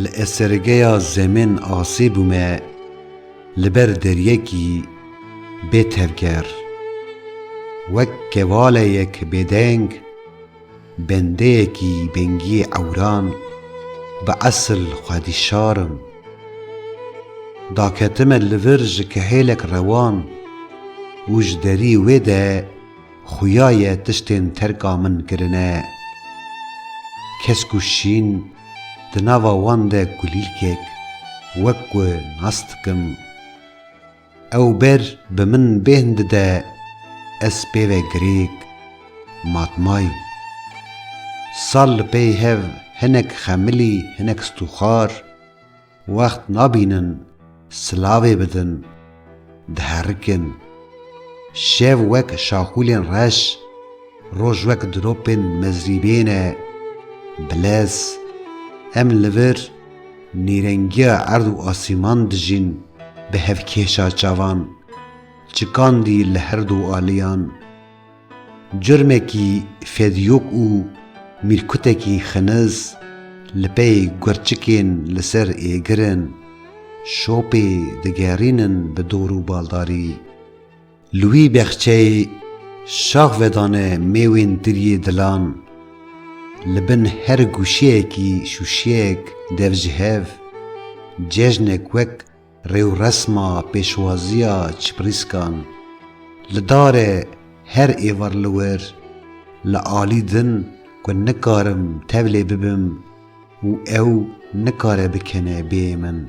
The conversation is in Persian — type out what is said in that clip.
لأسرگیا زمین آسیب ما لبر دریکی بتفگر وک کواله یک بدنگ بنده یکی بنگی عوران به اصل خودی شارم دا کتم لورج که هیلک روان وجدری ویده خویای تشتین ترکا من کرنه کسکو شین دناوا وانده گلیلکک وکو ناستکم او بر بمن بهند ده اس بیوه گریک ماتمای سال پی هف هنک خملی هنک ستوخار وقت نابینن سلاوی بدن دهرکن شیو وک شاخولین رش روش وک دروپین مزریبین بلز ام لور نیرنگیا عرض و آسیمان دجین به هفکیشا چوان چکان دی لحردو آلیان جرمکی فیدیوک او میرکوتکی خنز لپی گرچکین لسر ایگرن شوپی دگرینن به دورو بالداری لوی بخچه شاخ ودانه میوین دری دلان لبن هر گوشیه کی شوشیک دوجهف ججنک وک ریو رسما پیشوازیا چپریسکان لداره هر ایور لور لعالی دن که نکارم تولی ببم و او نکاره بکنه بی من